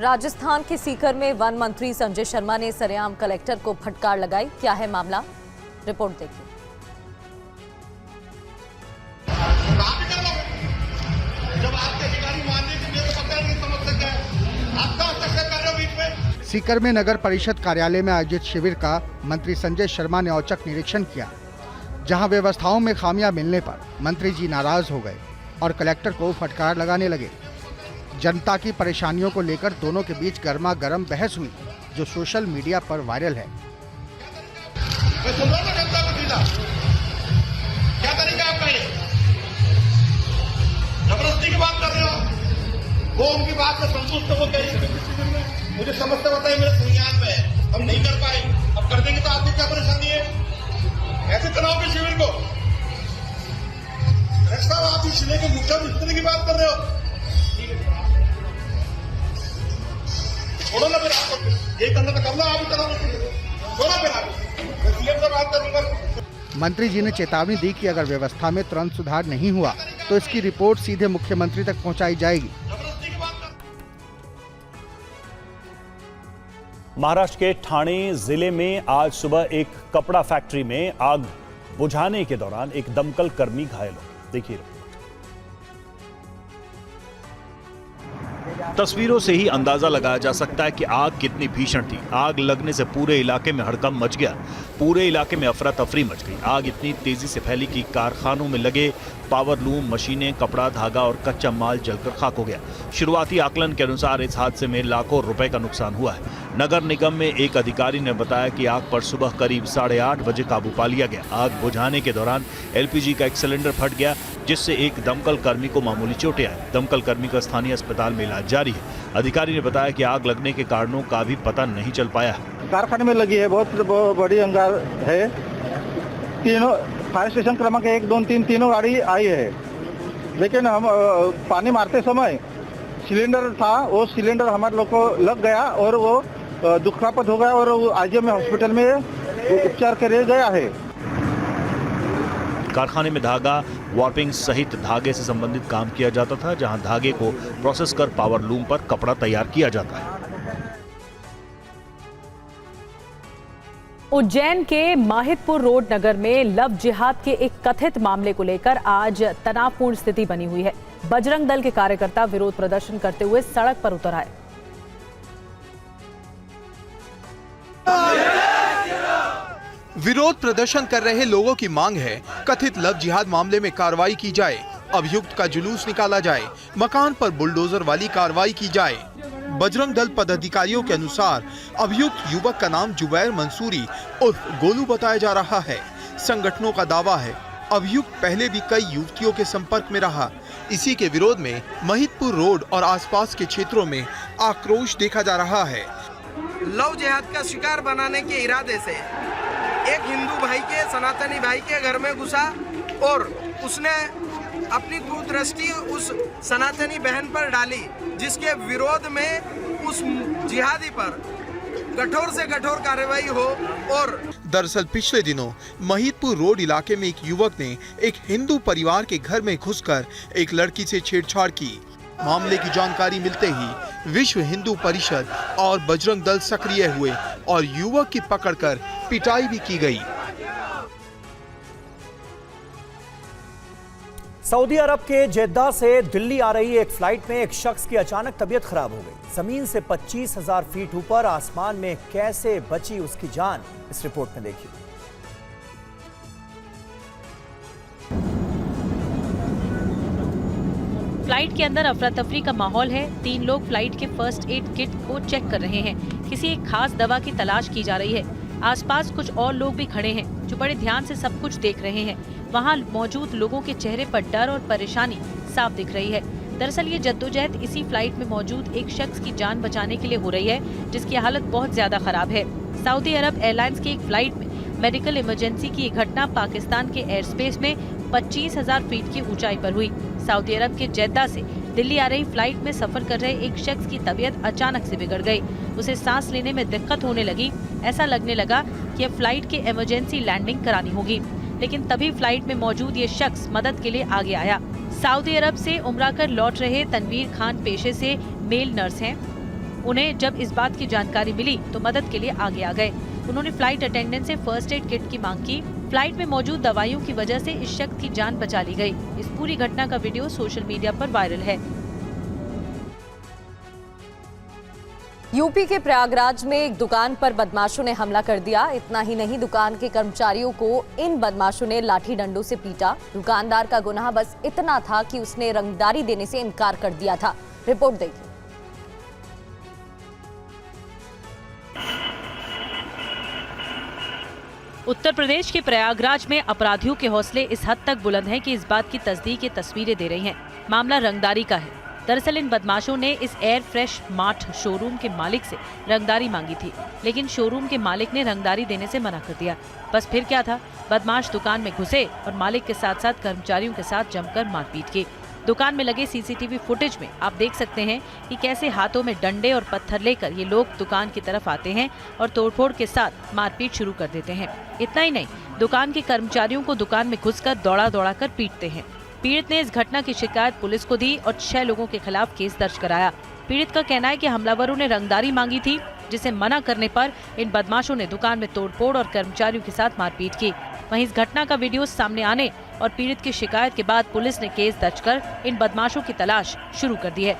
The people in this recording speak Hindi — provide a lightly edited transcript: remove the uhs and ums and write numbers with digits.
राजस्थान के सीकर में वन मंत्री संजय शर्मा ने सरेआम कलेक्टर को फटकार लगाई। क्या है मामला, रिपोर्ट देखिए। सीकर में नगर परिषद कार्यालय में आयोजित शिविर का मंत्री संजय शर्मा ने औचक निरीक्षण किया, जहां व्यवस्थाओं में खामियां मिलने पर मंत्री जी नाराज हो गए और कलेक्टर को फटकार लगाने लगे। जनता की परेशानियों को लेकर दोनों के बीच गर्मा गर्म बहस हुई, जो सोशल मीडिया पर वायरल है। क्या तरीका आपका ये? जबरदस्ती की बात कर रहे हो? वो उनकी बात से संतुष्ट हो गए। मुझे समझते बताइए, मेरे संज्ञान में है, हम नहीं कर पाए, अब कर देंगे तो आपको क्या परेशानी है? ऐसे चलाओगे शिविर को? साहब, आप इस जिले के मुख्य मिस्त्री की बात कर रहे हो? छोड़ो ना फिर, आप ये करना तो कर लो, आप ही चलाओ, छोड़ो फिर आप, मैं सीएम से बात करूंगा। मंत्री जी ने चेतावनी दी कि अगर व्यवस्था में तुरंत सुधार नहीं हुआ तो इसकी रिपोर्ट सीधे मुख्यमंत्री तक पहुंचाई जाएगी। महाराष्ट्र के ठाणे जिले में आज सुबह एक कपड़ा फैक्ट्री में आग बुझाने के दौरान एक दमकल कर्मी घायल हो। देखिए, तस्वीरों से ही अंदाजा लगाया जा सकता है कि आग कितनी भीषण थी। आग लगने से पूरे इलाके में हड़कंप मच गया, पूरे इलाके में अफरा तफरी मच गई। आग इतनी तेजी से फैली कि कारखानों में लगे पावर लूम, मशीनें, कपड़ा, धागा और कच्चा माल जलकर खाक हो गया। शुरुआती आकलन के अनुसार इस हादसे में लाखों रुपए का नुकसान हुआ है। नगर निगम में एक अधिकारी ने बताया कि आग पर सुबह करीब 8:30 बजे काबू पा लिया गया। आग बुझाने के दौरान एलपीजी का एक सिलेंडर फट गया, जिससे एक दमकल कर्मी को मामूली चोटें आई। दमकल कर्मी का स्थानीय अस्पताल में इलाज जारी है। अधिकारी ने बताया कि आग लगने के कारणों का भी पता नहीं चल पाया है। कारखाने में लगी है, बहुत बड़ी अंगार है। तीनों फायर स्टेशन क्रमांक 1, 2, 3 तीनों गाड़ी आई है, लेकिन हम पानी मारते समय सिलेंडर था, वो सिलेंडर हमारे लोग को लग गया और वो दुखापत हो गया और वो आईजीएम हॉस्पिटल में उपचार के लिए गया है। कारखाने में धागा, वार्पिंग सहित धागे से संबंधित काम किया जाता था, जहां धागे को प्रोसेस कर पावर लूम पर कपड़ा तैयार किया जाता है। उज्जैन के माहितपुर रोड नगर में लव जिहाद के एक कथित मामले को लेकर आज तनावपूर्ण स्थिति बनी हुई है। बजरंग दल के कार्यकर्ता विरोध प्रदर्शन करते हुए सड़क पर उतर आए। विरोध प्रदर्शन कर रहे लोगों की मांग है, कथित लव जिहाद मामले में कार्रवाई की जाए, अभियुक्त का जुलूस निकाला जाए, मकान पर बुलडोजर वाली कार्रवाई की जाए। बजरंग दल पदाधिकारियों के अनुसार अभियुक्त युवक का नाम जुबैर मंसूरी उर्फ गोलू बताया जा रहा है। संगठनों का दावा है अभियुक्त पहले भी कई युवतियों के संपर्क में रहा। इसी के विरोध में महितपुर रोड और आसपास के क्षेत्रों में आक्रोश देखा जा रहा है। लव जिहाद का शिकार बनाने के इरादे से एक हिंदू भाई के, सनातनी भाई के घर में घुसा और उसने अपनी कुदृष्टि उस सनातनी बहन पर डाली, जिसके विरोध में उस जिहादी पर कठोर से कठोर कार्रवाई हो। और दरअसल पिछले दिनों महितपुर रोड इलाके में एक युवक ने एक हिंदू परिवार के घर में घुसकर एक लड़की से छेड़छाड़ की। मामले की जानकारी मिलते ही विश्व हिंदू परिषद और बजरंग दल सक्रिय हुए और युवक की पकड़कर पिटाई भी की गई। सऊदी अरब के जेद्दा से दिल्ली आ रही एक फ्लाइट में एक शख्स की अचानक तबीयत खराब हो गई। जमीन से 25,000 फीट ऊपर आसमान में कैसे बची उसकी जान, इस रिपोर्ट में देखिए। फ्लाइट के अंदर अफरा तफरी का माहौल है। 3 लोग फ्लाइट के फर्स्ट एड किट को चेक कर रहे हैं। किसी एक खास दवा की तलाश की जा रही है। आसपास कुछ और लोग भी खड़े हैं जो बड़े ध्यान से सब कुछ देख रहे हैं। वहां मौजूद लोगों के चेहरे पर डर और परेशानी साफ दिख रही है। दरअसल ये जद्दोजहद इसी फ्लाइट में मौजूद एक शख्स की जान बचाने के लिए हो रही है, जिसकी हालत बहुत ज्यादा खराब है। सऊदी अरब एयरलाइंस की एक फ्लाइट में मेडिकल इमरजेंसी की घटना पाकिस्तान के एयर स्पेस में 25,000 फीट की ऊंचाई पर हुई। सऊदी अरब के जेद्दा से दिल्ली आ रही फ्लाइट में सफर कर रहे एक शख्स की तबीयत अचानक से बिगड़ गई। उसे सांस लेने में दिक्कत होने लगी। ऐसा लगने लगा कि अब फ्लाइट की इमरजेंसी लैंडिंग करानी होगी, लेकिन तभी फ्लाइट में मौजूद ये शख्स मदद के लिए आगे आया। सऊदी अरब से उम्रा कर लौट रहे तनवीर खान पेशे से मेल नर्स हैं। उन्हें जब इस बात की जानकारी मिली तो मदद के लिए आगे आ गए। उन्होंने फ्लाइट अटेंडेंट से फर्स्ट एड किट की मांग की। फ्लाइट में मौजूद दवाइयों की वजह से इस शख्स की जान बचा ली गई। इस पूरी घटना का वीडियो सोशल मीडिया पर वायरल है। यूपी के प्रयागराज में एक दुकान पर बदमाशों ने हमला कर दिया। इतना ही नहीं, दुकान के कर्मचारियों को इन बदमाशों ने लाठी डंडों से पीटा। दुकानदार का गुनाह बस इतना था कि उसने रंगदारी देने से इनकार कर दिया था। रिपोर्ट देखिए। उत्तर प्रदेश के प्रयागराज में अपराधियों के हौसले इस हद तक बुलंद हैं कि इस बात की तस्दीक ये तस्वीरें दे रही हैं। मामला रंगदारी का है। दरअसल इन बदमाशों ने इस एयर फ्रेश मार्ट शोरूम के मालिक से रंगदारी मांगी थी, लेकिन शोरूम के मालिक ने रंगदारी देने से मना कर दिया। बस फिर क्या था, बदमाश दुकान में घुसे और मालिक के साथ साथ कर्मचारियों के साथ जमकर मारपीट की। दुकान में लगे सीसीटीवी फुटेज में आप देख सकते हैं कि कैसे हाथों में डंडे और पत्थर लेकर ये लोग दुकान की तरफ आते हैं और तोड़फोड़ के साथ मारपीट शुरू कर देते हैं। इतना ही नहीं, दुकान के कर्मचारियों को दुकान में घुसकर दौड़ा दौड़ा कर पीटते हैं। पीड़ित ने इस घटना की शिकायत पुलिस को दी और 6 लोगों के खिलाफ केस दर्ज कराया। पीड़ित का कहना है कि हमलावरों ने रंगदारी मांगी थी, जिसे मना करने पर इन बदमाशों ने दुकान में तोड़फोड़ और कर्मचारियों के साथ मारपीट की। वहीं इस घटना का वीडियो सामने आने और पीड़ित की शिकायत के बाद पुलिस ने केस दर्ज कर इन बदमाशों की तलाश शुरू कर दी है।